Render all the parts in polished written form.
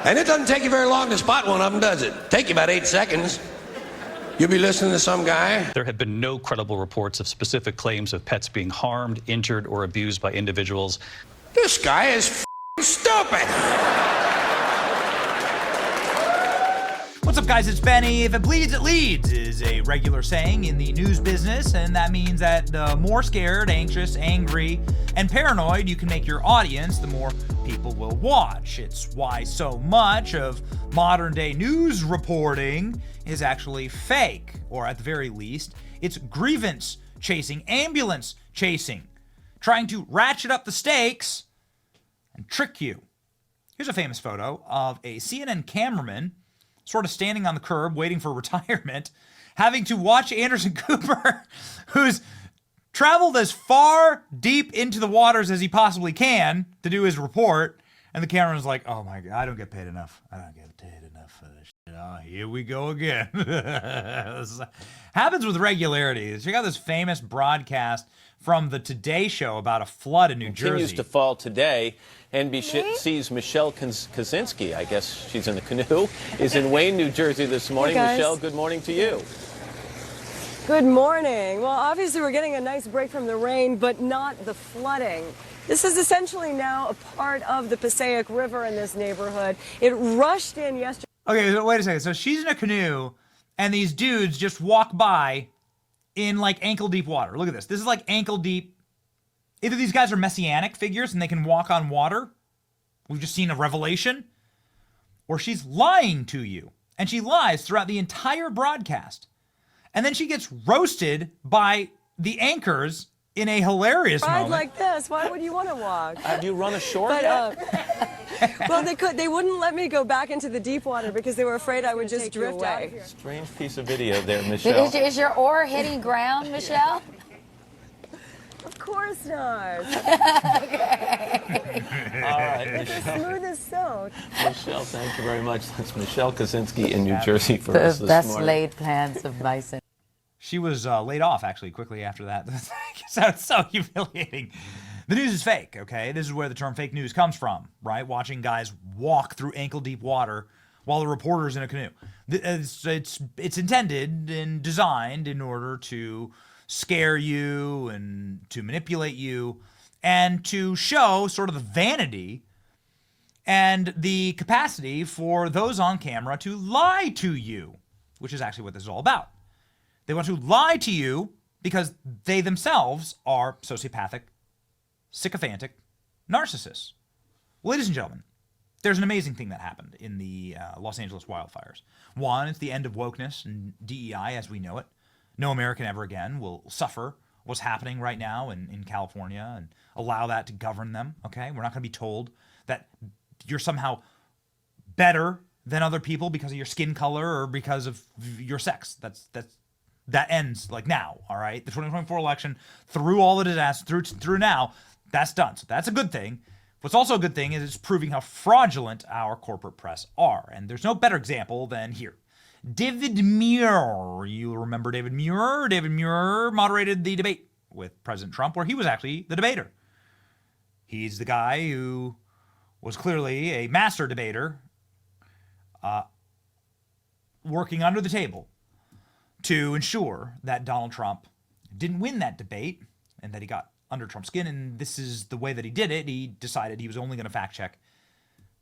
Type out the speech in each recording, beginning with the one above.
And it doesn't take you very long to spot one of them, does it? Take you about 8 seconds. You'll be listening to some guy. There have been no credible reports of specific claims of pets being harmed, injured, or abused by individuals. This guy is stupid. What's up, guys? It's Benny. If it bleeds, it leads is a regular saying in the news business, and that means that the more scared, anxious, angry, and paranoid you can make your audience, the more people will watch. It's why so much of modern-day news reporting is actually fake, or at the very least, it's grievance chasing, ambulance chasing, trying to ratchet up the stakes and trick you. Here's a famous photo of a CNN cameraman sort of standing on the curb waiting for retirement, having to watch Anderson Cooper, who's traveled as far deep into the waters as he possibly can to do his report. And the cameraman's like, oh my God, I don't get paid enough. I don't get paid enough for this shit. Oh, here we go again. This happens with regularity. Check out this famous broadcast from the Today Show about a flood in New Jersey. Continues to fall today. NBC's Michelle Kaczynski, I guess she's in the canoe, is in Wayne, New Jersey this morning. Hey, Michelle, good morning to you. Good morning. Well, obviously we're getting a nice break from the rain, but not the flooding. This is essentially now a part of the Passaic River in this neighborhood. It rushed in yesterday. Okay, wait a second. So she's in a canoe, and these dudes just walk by in like ankle deep water. Look at this. This is like ankle deep. Either these guys are messianic figures and they can walk on water. We've just seen a revelation. Or she's lying to you. And she lies throughout the entire broadcast. And then she gets roasted by the anchors in a hilarious moment. Like this, why would you want to walk? Have you run ashore But, yet? well, they wouldn't let me go back into the deep water because they were afraid I would just drift away. Strange piece of video there, Michelle. Is your oar hitting ground, Michelle? Of course not. Okay. All right, It's as smooth as silk. Michelle, thank you very much. That's Michelle Kaczynski in New Jersey for us The this best morning. laid plans of bison. She was laid off, actually, quickly after that. Sounds so humiliating. The news is fake, okay? This is where the term fake news comes from, right? Watching guys walk through ankle-deep water while the reporter's in a canoe. It's intended and designed in order to scare you and to manipulate you and to show sort of the vanity and the capacity for those on camera to lie to you, which is actually what this is all about. They want to lie to you because they themselves are sociopathic, sycophantic narcissists. Ladies and gentlemen, there's an amazing thing that happened in the Los Angeles wildfires. One, it's the end of wokeness and DEI as we know it. No American ever again will suffer what's happening right now in California and allow that to govern them, okay? We're not going to be told that you're somehow better than other people because of your skin color or because of your sex. That ends like now, all right? The 2024 election, through all the disaster, through now, that's done. So that's a good thing. What's also a good thing is it's proving how fraudulent our corporate press are. And there's no better example than here. David Muir. You remember David Muir? David Muir moderated the debate with President Trump where he was actually the debater. He's the guy who was clearly a master debater working under the table to ensure that Donald Trump didn't win that debate and that he got under Trump's skin. And this is the way that he did it. He decided he was only going to fact check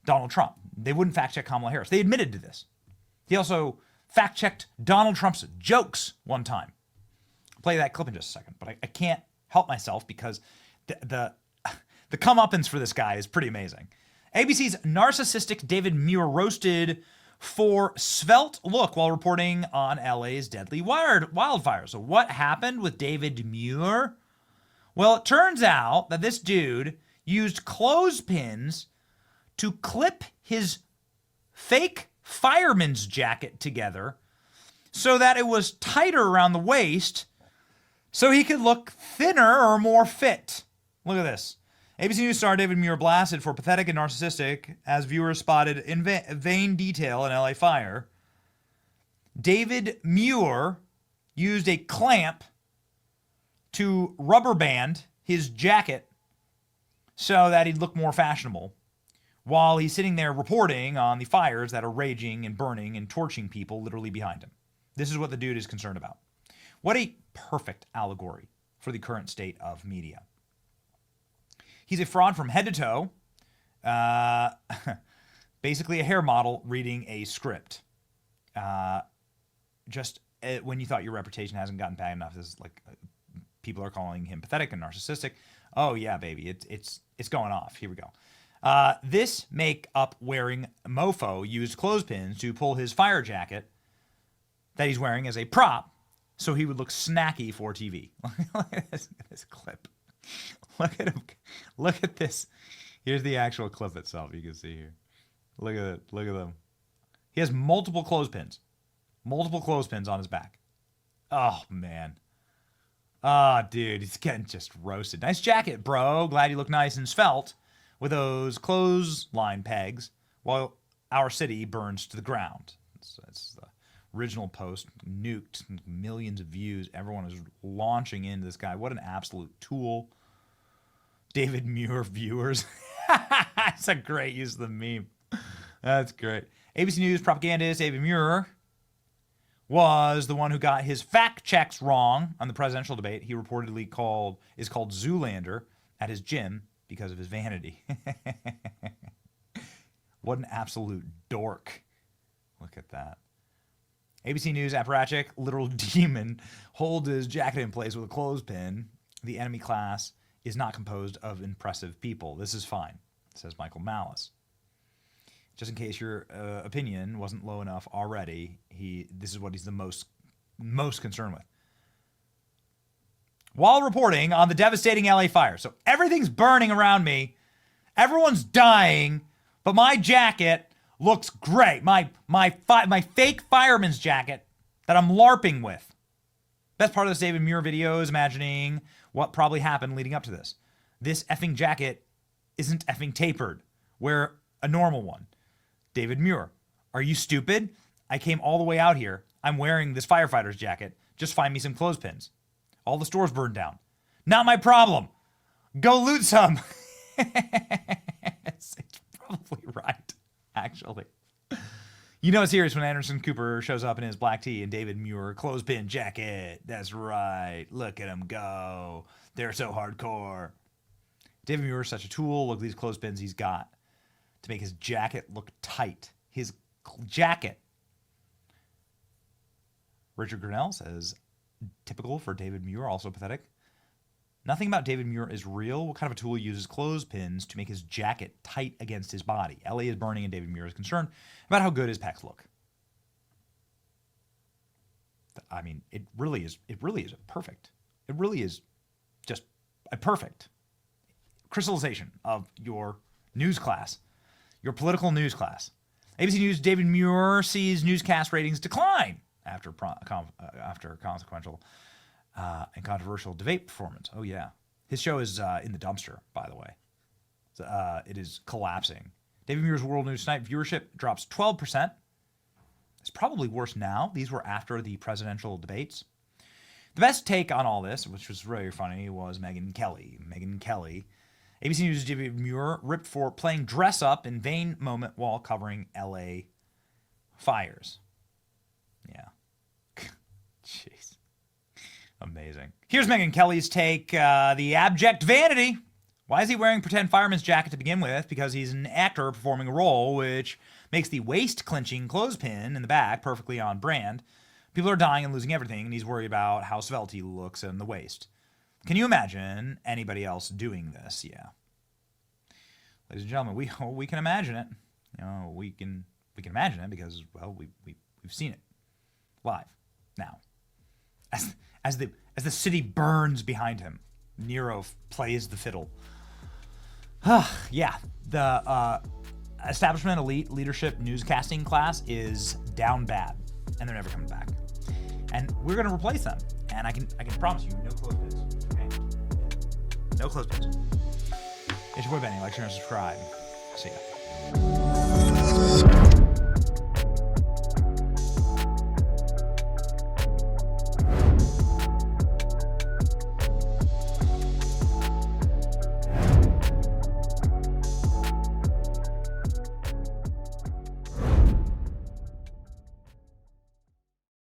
Donald Trump. They wouldn't fact check Kamala Harris. They admitted to this. He also fact checked Donald Trump's jokes one time. I'll play that clip in just a second, but I can't help myself because the comeuppance for this guy is pretty amazing. ABC's narcissistic David Muir roasted for svelte look while reporting on LA's deadly wildfire. So what happened with David Muir? Well, it turns out that this dude used clothespins to clip his fake fireman's jacket together so that it was tighter around the waist so he could look thinner or more fit. Look at this. ABC News star David Muir blasted for pathetic and narcissistic as viewers spotted in vain detail in LA fire. David Muir used a clamp to rubber band his jacket so that he'd look more fashionable, while he's sitting there reporting on the fires that are raging and burning and torching people literally behind him. This is what the dude is concerned about. What a perfect allegory for the current state of media. He's a fraud from head to toe. Basically a hair model reading a script. When you thought your reputation hasn't gotten bad enough, this is like people are calling him pathetic and narcissistic. Oh yeah, baby, it's going off. Here we go. This makeup wearing mofo used clothespins to pull his fire jacket that he's wearing as a prop, so he would look snacky for TV. Look at this clip. Look at him. Look at this. Here's the actual clip itself. You can see here. Look at it. Look at them. He has multiple clothespins. Multiple clothespins on his back. Oh, man. Ah, dude, he's getting just roasted. Nice jacket, bro. Glad you look nice and svelte with those clothesline pegs while our city burns to the ground. That's the original post. Nuked. Millions of views. Everyone is launching into this guy. What an absolute tool. David Muir viewers. That's a great use of the meme. That's great. ABC News propagandist David Muir was the one who got his fact checks wrong on the presidential debate. He reportedly is called Zoolander at his gym because of his vanity. What an absolute dork. Look at that. ABC News apparatchik, literal demon, holds his jacket in place with a clothespin. The enemy class is not composed of impressive people. This is fine, says Michael Malice. Just in case your opinion wasn't low enough already, this is what he's the most concerned with. While reporting on the devastating LA fire, so everything's burning around me, everyone's dying, but my jacket looks great. My fake fireman's jacket that I'm LARPing with. Best part of this David Muir video is imagining what probably happened leading up to this. This effing jacket isn't effing tapered. Wear a normal one. David Muir, are you stupid? I came all the way out here. I'm wearing this firefighter's jacket. Just find me some clothespins. All the stores burned down. Not my problem. Go loot some. It's probably right, actually. You know it's serious when Anderson Cooper shows up in his black tee and David Muir clothespin jacket. That's right. Look at him go. They're so hardcore. David Muir is such a tool. Look at these clothespins he's got to make his jacket look tight. His jacket. Richard Grinnell says, typical for David Muir, also pathetic. Nothing about David Muir is real. What kind of a tool uses clothespins to make his jacket tight against his body? LA is burning and David Muir is concerned about how good his pecs look. I mean, it really is perfect. It really is just a perfect crystallization of your news class, your political news class. ABC News, David Muir sees newscast ratings decline after consequential and controversial debate performance. Oh, yeah. His show is in the dumpster, by the way. It is collapsing. David Muir's World News Tonight viewership drops 12%. It's probably worse now. These were after the presidential debates. The best take on all this, which was very funny, was Megyn Kelly. Megyn Kelly. ABC News' David Muir ripped for playing dress up in vain moment while covering LA fires. Yeah. Jeez. Amazing. Here's Megyn Kelly's take, the abject vanity. Why is he wearing pretend fireman's jacket to begin with? Because he's an actor performing a role, which makes the waist-clinching clothespin in the back perfectly on brand. People are dying and losing everything, and he's worried about how svelte he looks in the waist. Can you imagine anybody else doing this? Yeah. Ladies and gentlemen, we can imagine it. You know, we can imagine it because, well, we've seen it live now. As the city burns behind him, Nero plays the fiddle. Yeah, the establishment elite leadership newscasting class is down bad, and they're never coming back. And we're gonna replace them. And I can promise you, no clothespins. Okay? No clothespins. It's your boy Benny. Like, share, and subscribe. See ya.